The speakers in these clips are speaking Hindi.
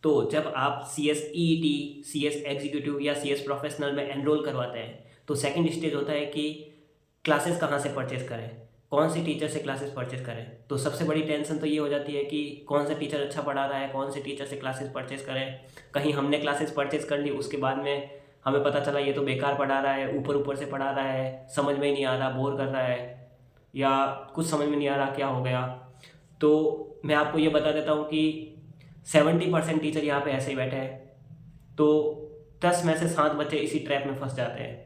तो जब आप C S E T, C S executive या सी एस प्रोफेशनल में एनरोल करवाते हैं तो सेकंड स्टेज होता है कि क्लासेस कहाँ से परचेज़ करें, कौन सी टीचर से क्लासेस परचेज़ करें। तो सबसे बड़ी टेंशन तो ये हो जाती है कि कौन सा टीचर अच्छा पढ़ा रहा है, कौन से टीचर से क्लासेस परचेज़ करें। कहीं हमने क्लासेस परचेज़ कर ली, उसके बाद में हमें पता चला ये तो बेकार पढ़ा रहा है, ऊपर ऊपर से पढ़ा रहा है, समझ में ही नहीं आ रहा, बोर कर रहा है, या कुछ समझ में नहीं आ रहा क्या हो गया। तो मैं आपको ये बता देता हूँ कि 70% टीचर यहाँ पे ऐसे ही बैठे हैं। तो 10 में से 7 बच्चे इसी ट्रैप में फंस जाते हैं।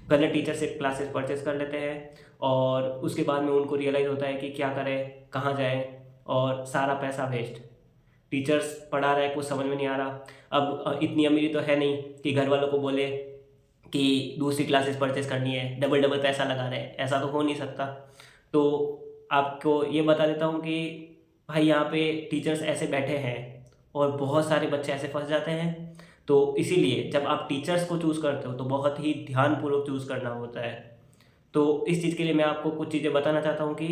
पहले टीचर से क्लासेस परचेज कर लेते हैं और उसके बाद में उनको रियलाइज़ होता है कि क्या करें, कहाँ जाएं, और सारा पैसा वेस्ट। टीचर्स पढ़ा रहे, कुछ समझ में नहीं आ रहा। अब इतनी अमीरी तो है नहीं कि घर वालों को बोले कि दूसरी क्लासेस परचेज करनी है, डबल डबल पैसा लगा रहे हैं, ऐसा तो हो नहीं सकता। तो आपको ये बता देता हूँ कि भाई यहाँ पे टीचर्स ऐसे बैठे हैं और बहुत सारे बच्चे ऐसे फंस जाते हैं। तो इसीलिए जब आप टीचर्स को चूज़ करते हो तो बहुत ही ध्यानपूर्वक चूज़ करना होता है। तो इस चीज़ के लिए मैं आपको कुछ चीज़ें बताना चाहता हूँ कि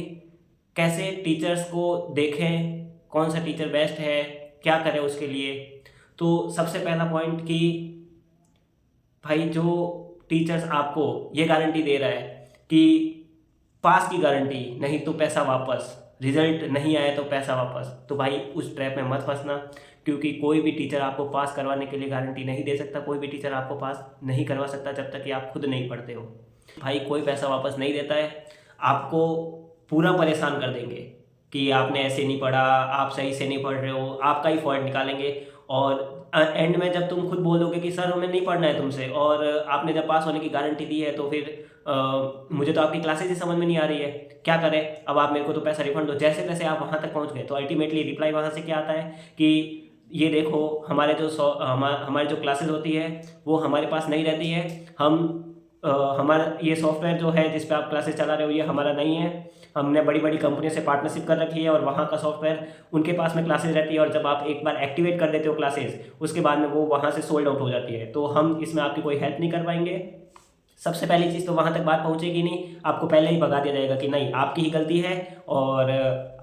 कैसे टीचर्स को देखें, कौन सा टीचर बेस्ट है, क्या करें उसके लिए। तो सबसे पहला पॉइंट कि भाई जो टीचर्स आपको ये गारंटी दे रहा है कि पास की गारंटी, नहीं तो पैसा वापस, रिजल्ट नहीं आया तो पैसा वापस, तो भाई उस ट्रैप में मत फंसना। क्योंकि कोई भी टीचर आपको पास करवाने के लिए गारंटी नहीं दे सकता, कोई भी टीचर आपको पास नहीं करवा सकता जब तक कि आप खुद नहीं पढ़ते हो। भाई कोई पैसा वापस नहीं देता है, आपको पूरा परेशान कर देंगे कि आपने ऐसे नहीं पढ़ा, आप सही से नहीं पढ़ रहे हो, आपका ही फॉल्ट निकालेंगे। और एंड में जब तुम खुद बोलोगे कि सर हमें नहीं पढ़ना है तुमसे, और आपने जब पास होने की गारंटी दी है, तो फिर मुझे तो आपकी क्लासेस ही समझ में नहीं आ रही है, क्या करें, अब आप मेरे को तो पैसा रिफंड दो। जैसे तैसे आप वहाँ तक पहुँच गए तो अल्टीमेटली रिप्लाई वहाँ से क्या आता है कि ये देखो हमारे जो हमारी जो क्लासेस होती है वो हमारे पास नहीं रहती है, हमारा ये सॉफ्टवेयर जो है जिस पे आप क्लासेस चला रहे हो ये हमारा नहीं है, हमने बड़ी बड़ी कंपनियों से पार्टनरशिप कर रखी है और वहाँ का सॉफ्टवेयर उनके पास में क्लासेस रहती है, और जब आप एक बार एक्टिवेट कर देते हो क्लासेस उसके बाद में वो वहाँ से सोल्ड आउट हो जाती है। तो हम इसमें आपकी कोई हेल्प नहीं कर पाएंगे। सबसे पहली चीज़ तो वहाँ तक बात पहुँचेगी नहीं, आपको पहले ही भगा दिया जाएगा कि नहीं आपकी ही गलती है और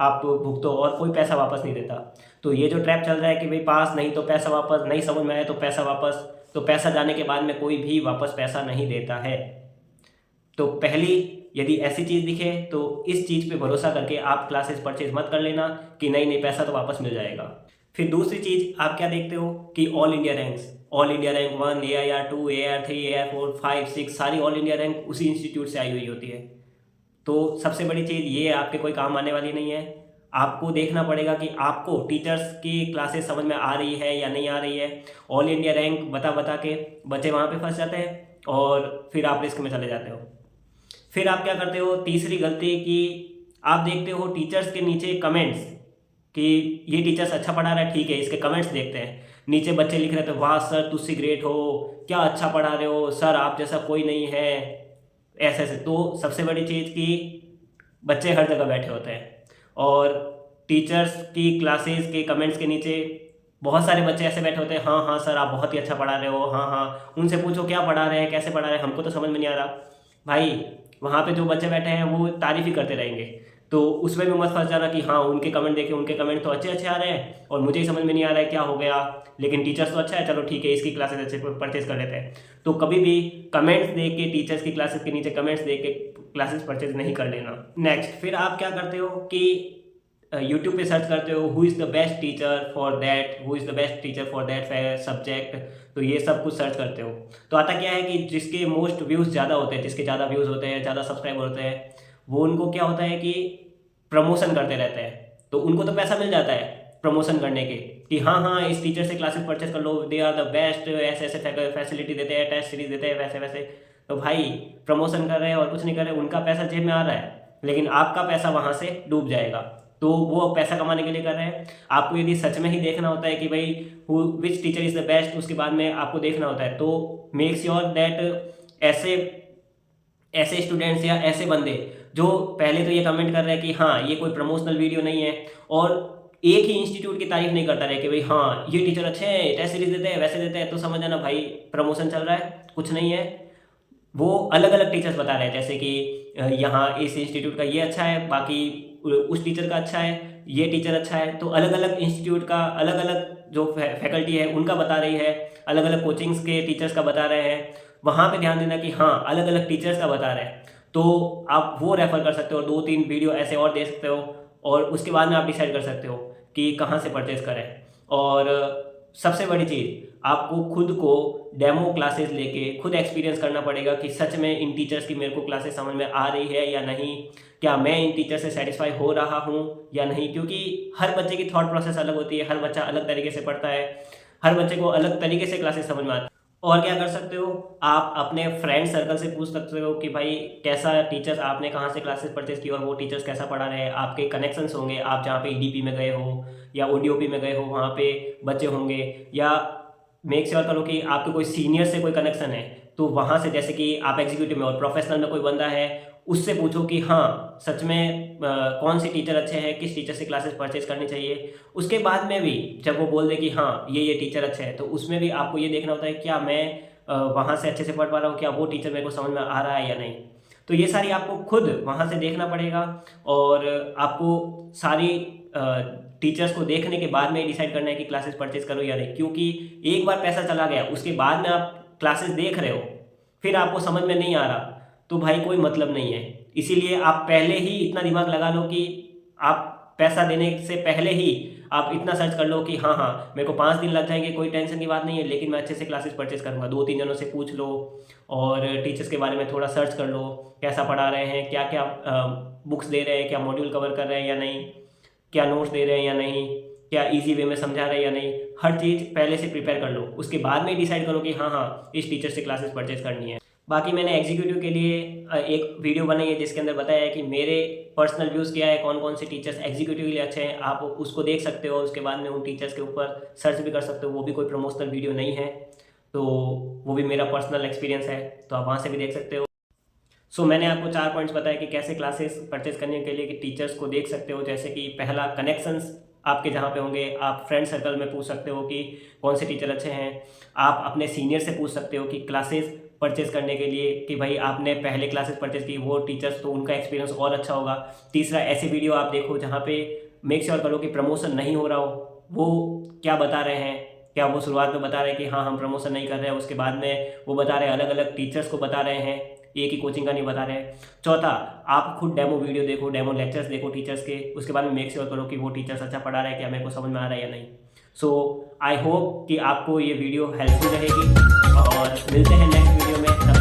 आप भुगतो, और कोई पैसा वापस नहीं देता। तो ये जो ट्रैप चल रहा है कि भाई पास नहीं तो पैसा वापस, नहीं समझ में आया तो पैसा वापस, तो पैसा जाने के बाद में कोई भी वापस पैसा नहीं देता है। तो पहली, यदि ऐसी चीज़ दिखे तो इस चीज़ पे भरोसा करके आप क्लासेस परचेज मत कर लेना कि नहीं नहीं पैसा तो वापस मिल जाएगा। फिर दूसरी चीज़ आप क्या देखते हो कि all India ranks, all India rank 1, AIR 2, AIR 3, AIR 4, 5, 6 सारी ऑल इंडिया रैंक उसी इंस्टीट्यूट से आई हुई होती है। तो सबसे बड़ी चीज़ ये आपके कोई काम आने वाली नहीं है। आपको देखना पड़ेगा कि आपको टीचर्स की क्लासेस समझ में आ रही है या नहीं आ रही है। ऑल इंडिया रैंक बता बता के बच्चे वहाँ पे फंस जाते हैं और फिर आप रिस्क में चले जाते हो। फिर आप क्या करते हो, तीसरी गलती कि आप देखते हो टीचर्स के नीचे कमेंट्स कि ये टीचर्स अच्छा पढ़ा रहा है, ठीक है, इसके कमेंट्स देखते हैं। नीचे बच्चे लिख रहे थे वाह सर तुझसे ग्रेट हो, क्या अच्छा पढ़ा रहे हो सर, आप जैसा कोई नहीं है, ऐसे ऐसे। तो सबसे बड़ी चीज़ कि बच्चे हर जगह बैठे होते हैं और टीचर्स की क्लासेस के कमेंट्स के नीचे बहुत सारे बच्चे ऐसे बैठे होते हैं, हाँ हाँ सर आप बहुत ही अच्छा पढ़ा रहे हो, हाँ हाँ, उनसे पूछो क्या पढ़ा रहे हैं, कैसे पढ़ा रहे हैं, हमको तो समझ में नहीं आ रहा। भाई वहाँ पे जो बच्चे बैठे हैं वो तारीफ ही करते रहेंगे, तो उसमें भी मत फंस जाना कि हाँ उनके कमेंट देखे, उनके कमेंट तो अच्छे अच्छे आ रहे हैं और मुझे ही समझ में नहीं आ रहा है क्या हो गया, लेकिन टीचर्स तो अच्छा है, चलो ठीक है इसकी क्लासेस अच्छे परचेज कर लेते हैं। तो कभी भी कमेंट्स देख के, टीचर्स की क्लासेस के नीचे कमेंट्स देख के क्लासेस परचेज नहीं कर लेना। नेक्स्ट, फिर आप क्या करते हो कि यूट्यूब पे सर्च करते हो who is the best teacher for that, who is the best teacher for that subject, तो ये सब कुछ सर्च करते हो। तो आता क्या है कि जिसके मोस्ट व्यूज़ ज़्यादा होते हैं, जिसके ज़्यादा व्यूज़ होते हैं, ज़्यादा सब्सक्राइबर होते हैं, वो उनको क्या होता है कि प्रमोशन करते रहते हैं, तो उनको तो पैसा मिल जाता है प्रमोशन करने के कि हाँ हाँ इस टीचर से क्लासेस परचेज कर लो, दे आर द बेस्ट, ऐसे ऐसे फैसिलिटी देते हैं, टेस्ट सीरीज देते हैं, वैसे वैसे। तो भाई प्रमोशन कर रहे हैं और कुछ नहीं कर रहे, उनका पैसा जेब में आ रहा है लेकिन आपका पैसा वहाँ से डूब जाएगा। तो वो पैसा कमाने के लिए कर रहे हैं। आपको यदि सच में ही देखना होता है कि भाई विच टीचर इज़ द बेस्ट, उसके बाद में आपको देखना होता है, तो मेक श्योर दैट ऐसे स्टूडेंट्स या ऐसे बंदे जो पहले तो ये कमेंट कर रहे हैं कि हाँ ये कोई प्रमोशनल वीडियो नहीं है, और एक ही इंस्टीट्यूट की तारीफ नहीं करता रहे कि भाई हाँ ये टीचर अच्छे हैं, टेस्ट सीरीज देते हैं, वैसे देते हैं, तो समझ जाना भाई प्रमोशन चल रहा है, कुछ नहीं है। वो अलग अलग टीचर्स बता रहे हैं, जैसे कि यहाँ इस इंस्टीट्यूट का ये अच्छा है, बाकी उस टीचर का अच्छा है, ये टीचर अच्छा है, तो अलग अलग इंस्टीट्यूट का अलग अलग जो फैकल्टी है उनका बता रही है, अलग अलग कोचिंग्स के टीचर्स का बता रहे हैं, वहाँ पे ध्यान देना कि हाँ अलग अलग टीचर्स का बता रहे हैं, तो आप वो रेफ़र कर सकते हो, 2-3 वीडियो ऐसे और देख सकते हो, और उसके बाद में आप डिसाइड कर सकते हो कि कहाँ से परचेज़ करें। और सबसे बड़ी चीज़, आपको खुद को डेमो क्लासेस लेके खुद एक्सपीरियंस करना पड़ेगा कि सच में इन टीचर्स की मेरे को क्लासेस समझ में आ रही है या नहीं, क्या मैं इन टीचर से सेटिस्फाई हो रहा हूँ या नहीं, क्योंकि हर बच्चे की थॉट प्रोसेस अलग होती है, हर बच्चा अलग तरीके से पढ़ता है, हर बच्चे को अलग तरीके से क्लासेस समझ में आती है। और क्या कर सकते हो, आप अपने फ्रेंड सर्कल से पूछ सकते हो कि भाई कैसा टीचर्स, आपने कहाँ से क्लासेस परचेज की और वो टीचर्स कैसा पढ़ा रहे हैं, आपके कनेक्शंस होंगे, आप जहाँ पे ईडीपी में गए हो या ओडीओपी में गए हो वहाँ पे बच्चे होंगे, या मेक श्योर करो कि आपके कोई सीनियर से कोई कनेक्शन है, तो वहाँ से, जैसे कि आप एग्जीक्यूटिव में और प्रोफेशनल में कोई बंदा है, उससे पूछो कि हाँ सच में कौन से टीचर अच्छे हैं, किस टीचर से क्लासेस परचेज करनी चाहिए। उसके बाद में भी जब वो बोल दे कि हाँ ये टीचर अच्छे हैं, तो उसमें भी आपको ये देखना होता है क्या मैं वहाँ से अच्छे से पढ़ पा रहा हूँ, क्या वो टीचर मेरे को समझ में आ रहा है या नहीं। तो ये सारी आपको खुद वहाँ से देखना पड़ेगा, और आपको सारी टीचर्स को देखने के बाद में डिसाइड करना है कि क्लासेस परचेज करो या नहीं, क्योंकि एक बार पैसा चला गया, उसके बाद में आप क्लासेस देख रहे हो, फिर आपको समझ में नहीं आ रहा, तो भाई कोई मतलब नहीं है। इसीलिए आप पहले ही इतना दिमाग लगा लो कि आप पैसा देने से पहले ही आप इतना सर्च कर लो कि हाँ हाँ मेरे को 5 दिन लग जाएंगे, कोई टेंशन की बात नहीं है, लेकिन मैं अच्छे से क्लासेस परचेज करूँगा। 2-3 जनों से पूछ लो और टीचर्स के बारे में थोड़ा सर्च कर लो, कैसा पढ़ा रहे हैं, क्या क्या बुक्स दे रहे हैं, क्या मॉड्यूल कवर कर रहे हैं या नहीं, क्या नोट्स दे रहे हैं या नहीं, क्या इजी वे में समझा रहे हैं या नहीं, हर चीज़ पहले से प्रिपेयर कर लो। उसके बाद में डिसाइड करो कि हाँ हाँ इस टीचर से क्लासेस परचेज करनी है। बाकी मैंने एग्जीक्यूटिव के लिए एक वीडियो बनाई है जिसके अंदर बताया है कि मेरे पर्सनल व्यूज़ क्या है, कौन कौन से टीचर्स एग्जीक्यूटिव के लिए अच्छे हैं, आप उसको देख सकते हो। उसके बाद में उन टीचर्स के ऊपर सर्च भी कर सकते हो, वो भी कोई प्रमोशनल वीडियो नहीं है, तो वो भी मेरा पर्सनल एक्सपीरियंस है, तो आप वहाँ से भी देख सकते हो। सो मैंने आपको 4 पॉइंट्स बताया कि कैसे क्लासेस परचेज करने के लिए कि टीचर्स को देख सकते हो। जैसे कि पहला, कनेक्शंस आपके जहाँ पे होंगे, आप फ्रेंड सर्कल में पूछ सकते हो कि कौन से टीचर अच्छे हैं। आप अपने सीनियर से पूछ सकते हो कि क्लासेस परचेज करने के लिए कि भाई आपने पहले क्लासेस परचेज की, वो टीचर्स तो उनका एक्सपीरियंस और अच्छा होगा। तीसरा, ऐसे वीडियो आप देखो जहाँ पे मेक श्योर करो कि प्रमोशन नहीं हो रहा हो, वो क्या बता रहे हैं, क्या वो शुरुआत में बता रहे हैं कि हाँ हम प्रमोशन नहीं कर रहे हैं, उसके बाद में वो बता रहे हैं अलग अलग टीचर्स को बता रहे हैं, एक ही कोचिंग का नहीं बता रहे हैं। चौथा, आप खुद डेमो वीडियो देखो, डेमो लेक्चर्स देखो टीचर्स के, उसके बाद में मेक श्योर करो कि वो टीचर्स अच्छा पढ़ा रहे हैं, क्या मेरे को समझ में आ रहा है या नहीं। सो आई होप कि आपको ये वीडियो हेल्पफुल रहेगी, और मिलते हैं नेक्स्ट वीडियो में।